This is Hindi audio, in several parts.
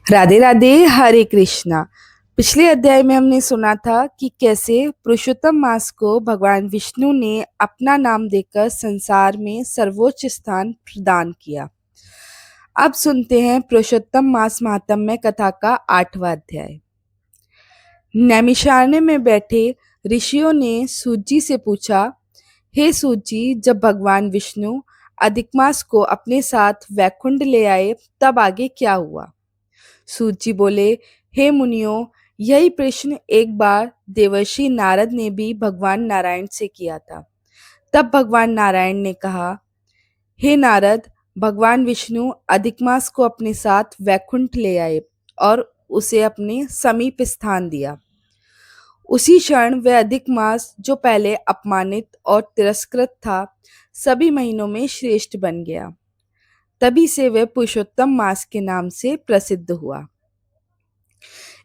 राधे राधे, हरे कृष्णा। पिछले अध्याय में हमने सुना था कि कैसे पुरुषोत्तम मास को भगवान विष्णु ने अपना नाम देकर संसार में सर्वोच्च स्थान प्रदान किया। अब सुनते हैं पुरुषोत्तम मास महात्म्य कथा का 8वां अध्याय। नैमिषारण्य में बैठे ऋषियों ने सूत जी से पूछा, हे सूत जी, जब भगवान विष्णु अधिक मास को अपने साथ वैकुंठ ले आए तब आगे क्या हुआ? सूत जी बोले, हे मुनियों, यही प्रश्न एक बार देवर्षि नारद ने भी भगवान नारायण से किया था। तब भगवान नारायण ने कहा, हे नारद, भगवान विष्णु अधिक मास को अपने साथ वैकुंठ ले आए और उसे अपने समीप स्थान दिया। उसी क्षण वह अधिक मास, जो पहले अपमानित और तिरस्कृत था, सभी महीनों में श्रेष्ठ बन गया। तभी से वह पुरुषोत्तम मास के नाम से प्रसिद्ध हुआ।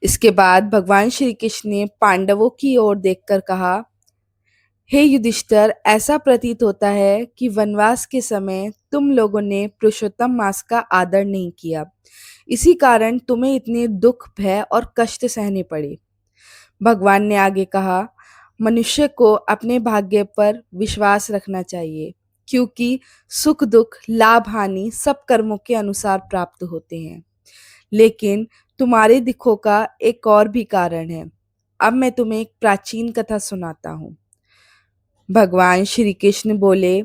इसके बाद भगवान श्री कृष्ण ने पांडवों की ओर देखकर कहा, हे युधिष्ठिर, ऐसा प्रतीत होता है कि वनवास के समय तुम लोगों ने पुरुषोत्तम मास का आदर नहीं किया। इसी कारण तुम्हें इतने दुख, भय और कष्ट सहने पड़े। भगवान ने आगे कहा, मनुष्य को अपने भाग्य पर विश्वास रखना चाहिए, क्योंकि सुख दुख, लाभ हानि सब कर्मों के अनुसार प्राप्त होते हैं। लेकिन तुम्हारे दुखों का एक और भी कारण है। अब मैं तुम्हें एक प्राचीन कथा सुनाता हूँ। भगवान श्री कृष्ण बोले,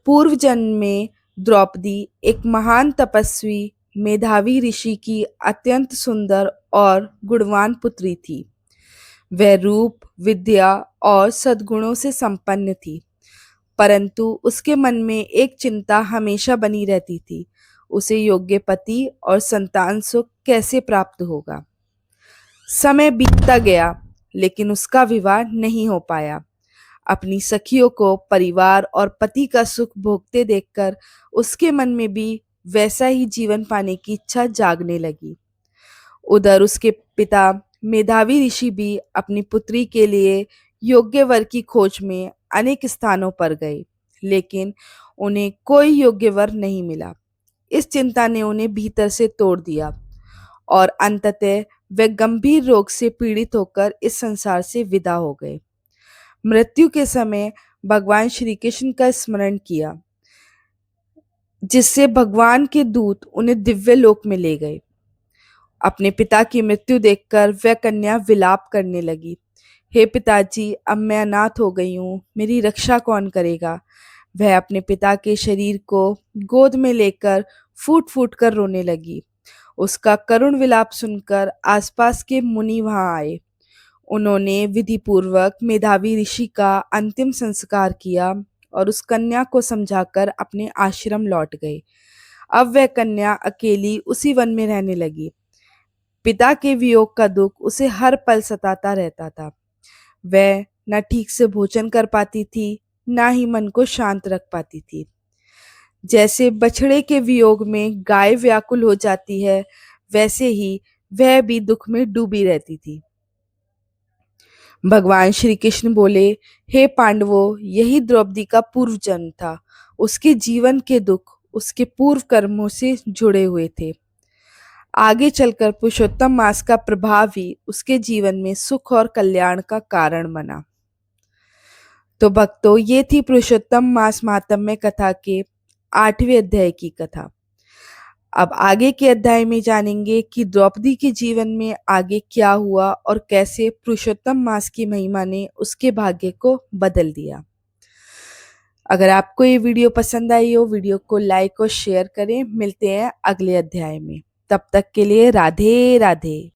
पूर्व जन्म में द्रौपदी एक महान तपस्वी, मेधावी ऋषि की अत्यंत सुंदर और गुणवान पुत्री थी। वह रूप, विद्या और सद्गुणों से संपन्न थी, परंतु उसके मन में एक चिंता हमेशा बनी रहती थी, उसे योग्य पति और संतान सुख कैसे प्राप्त होगा। समय बीतता गया, लेकिन उसका विवाह नहीं हो पाया। अपनी सखियों को परिवार और पति का सुख भोगते देखकर उसके मन में भी वैसा ही जीवन पाने की इच्छा जागने लगी। उधर उसके पिता मेधावी ऋषि भी अपनी पुत्री के लिए योग्य वर की खोज में अनेक स्थानों पर गए, लेकिन उन्हें कोई योग्य वर नहीं मिला। इस चिंता ने उन्हें भीतर से तोड़ दिया और अंततः वे गंभीर रोग से पीड़ित होकर इस संसार से विदा हो गए। मृत्यु के समय भगवान श्री कृष्ण का स्मरण किया, जिससे भगवान के दूत उन्हें दिव्य लोक में ले गए। अपने पिता की मृत्यु देखकर वह कन्या विलाप करने लगी, हे पिताजी, अब मैं अनाथ हो गई हूँ, मेरी रक्षा कौन करेगा? वह अपने पिता के शरीर को गोद में लेकर फूट फूट कर रोने लगी। उसका करुण विलाप सुनकर आसपास के मुनि वहां आए। उन्होंने विधि पूर्वक मेधावी ऋषि का अंतिम संस्कार किया और उस कन्या को समझाकर अपने आश्रम लौट गए। अब वह कन्या अकेली उसी वन में रहने लगी। पिता के वियोग का दुख उसे हर पल सताता रहता था। वह न ठीक से भोजन कर पाती थी, ना ही मन को शांत रख पाती थी। जैसे बछड़े के वियोग में गाय व्याकुल हो जाती है, वैसे ही वह भी दुख में डूबी रहती थी। भगवान श्री कृष्ण बोले, हे पांडवों, यही द्रौपदी का पूर्व जन्म था। उसके जीवन के दुख उसके पूर्व कर्मों से जुड़े हुए थे। आगे चलकर पुरुषोत्तम मास का प्रभाव ही उसके जीवन में सुख और कल्याण का कारण बना। तो भक्तों, ये थी पुरुषोत्तम मास महात्म्य कथा के 8वें अध्याय की कथा। अब आगे के अध्याय में जानेंगे कि द्रौपदी के जीवन में आगे क्या हुआ और कैसे पुरुषोत्तम मास की महिमा ने उसके भाग्य को बदल दिया। अगर आपको ये वीडियो पसंद आई हो, वीडियो को लाइक और शेयर करें। मिलते हैं अगले अध्याय में। तब तक के लिए राधे राधे।